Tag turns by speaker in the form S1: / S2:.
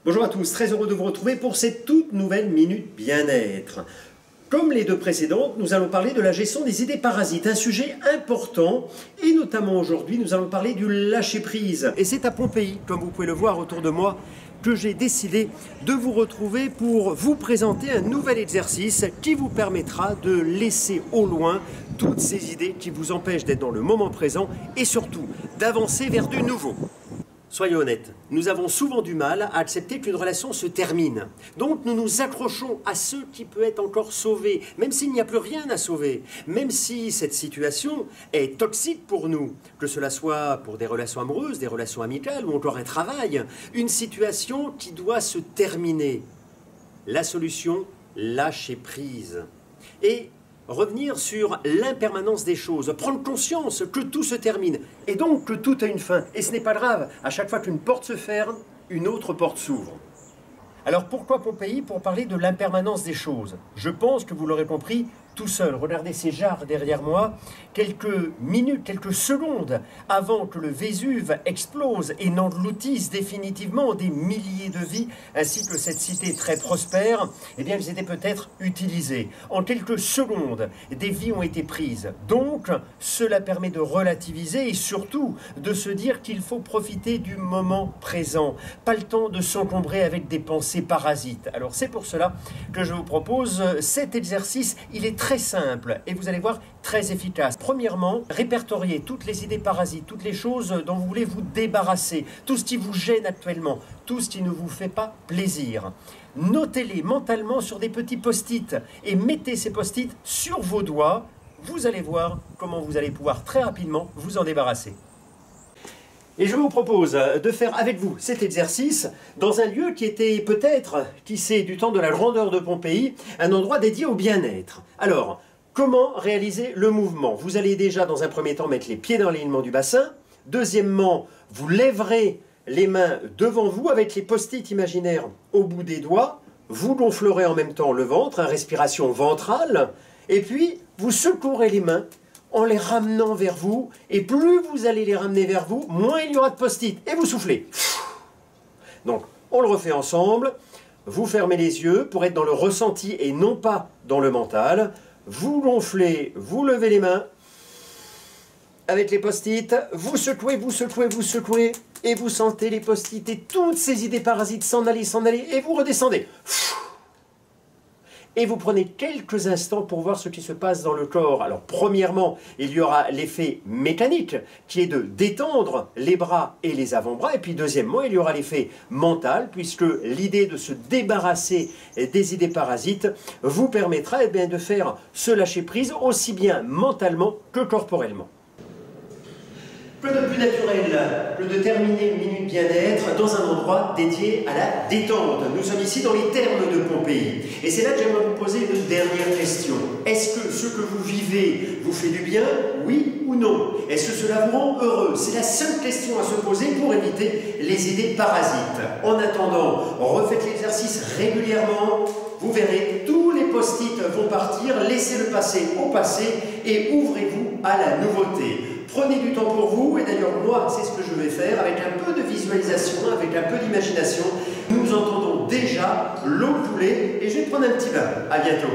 S1: Bonjour à tous, très heureux de vous retrouver pour cette toute nouvelle Minute Bien-être. Comme les deux précédentes, nous allons parler de la gestion des idées parasites, un sujet important, et notamment aujourd'hui, nous allons parler du lâcher-prise. Et c'est à Pompéi, comme vous pouvez le voir autour de moi, que j'ai décidé de vous retrouver pour vous présenter un nouvel exercice qui vous permettra de laisser au loin toutes ces idées qui vous empêchent d'être dans le moment présent et surtout d'avancer vers du nouveau. Soyons honnêtes, nous avons souvent du mal à accepter qu'une relation se termine. Donc nous nous accrochons à ce qui peut être encore sauvé, même s'il n'y a plus rien à sauver, même si cette situation est toxique pour nous, que cela soit pour des relations amoureuses, des relations amicales ou encore un travail, une situation qui doit se terminer. La solution, lâcher prise. Et revenir sur l'impermanence des choses, prendre conscience que tout se termine, et donc que tout a une fin. Et ce n'est pas grave, à chaque fois qu'une porte se ferme, une autre porte s'ouvre. Alors pourquoi Pompéi? Pour parler de l'impermanence des choses. Je pense que vous l'aurez compris tout seul. Regardez ces jarres derrière moi, quelques minutes, quelques secondes avant que le Vésuve explose et n'engloutisse définitivement des milliers de vies, ainsi que cette cité très prospère, eh bien elles étaient peut-être utilisées. En quelques secondes, des vies ont été prises. Donc, cela permet de relativiser et surtout de se dire qu'il faut profiter du moment présent. Pas le temps de s'encombrer avec des pensées parasites. Alors c'est pour cela que je vous propose cet exercice. Il est très simple et vous allez voir très efficace. Premièrement, répertoriez toutes les idées parasites, toutes les choses dont vous voulez vous débarrasser, tout ce qui vous gêne actuellement, tout ce qui ne vous fait pas plaisir. Notez-les mentalement sur des petits post-it et mettez ces post-it sur vos doigts. Vous allez voir comment vous allez pouvoir très rapidement vous en débarrasser. Et je vous propose de faire avec vous cet exercice dans un lieu qui était peut-être, qui sait, du temps de la grandeur de Pompéi, un endroit dédié au bien-être. Alors, comment réaliser le mouvement? Vous allez déjà dans un premier temps mettre les pieds dans l'alignement du bassin. Deuxièmement, vous lèverez les mains devant vous avec les post-it imaginaires au bout des doigts. Vous gonflerez en même temps le ventre, respiration ventrale. Et puis, vous secouerez les mains en les ramenant vers vous, et plus vous allez les ramener vers vous, moins il y aura de post-it, et vous soufflez. Donc, on le refait ensemble, vous fermez les yeux pour être dans le ressenti et non pas dans le mental, vous gonflez, vous levez les mains, avec les post-it, vous secouez, vous secouez, vous secouez, et vous sentez les post-it et toutes ces idées parasites s'en aller, et vous redescendez. Et vous prenez quelques instants pour voir ce qui se passe dans le corps. Alors premièrement, il y aura l'effet mécanique qui est de détendre les bras et les avant-bras. Et puis deuxièmement, il y aura l'effet mental puisque l'idée de se débarrasser des idées parasites vous permettra de faire ce lâcher-prise aussi bien mentalement que corporellement. Que de plus naturel que de terminer une minute bien-être dans un endroit dédié à la détente. Nous sommes ici dans les thermes de Pompéi. Et c'est là que j'aimerais vous poser une dernière question. Est-ce que ce que vous vivez vous fait du bien, oui ou non? Est-ce que cela vous rend heureux? C'est la seule question à se poser pour éviter les idées parasites. En attendant, refaites l'exercice régulièrement. Vous verrez, tous les post-it vont partir. Laissez le passé au passé et ouvrez-vous à la nouveauté. Prenez du temps pour vous, et d'ailleurs moi c'est ce que je vais faire, avec un peu de visualisation, avec un peu d'imagination. Nous entendons déjà l'eau couler, et je vais prendre un petit bain. À bientôt.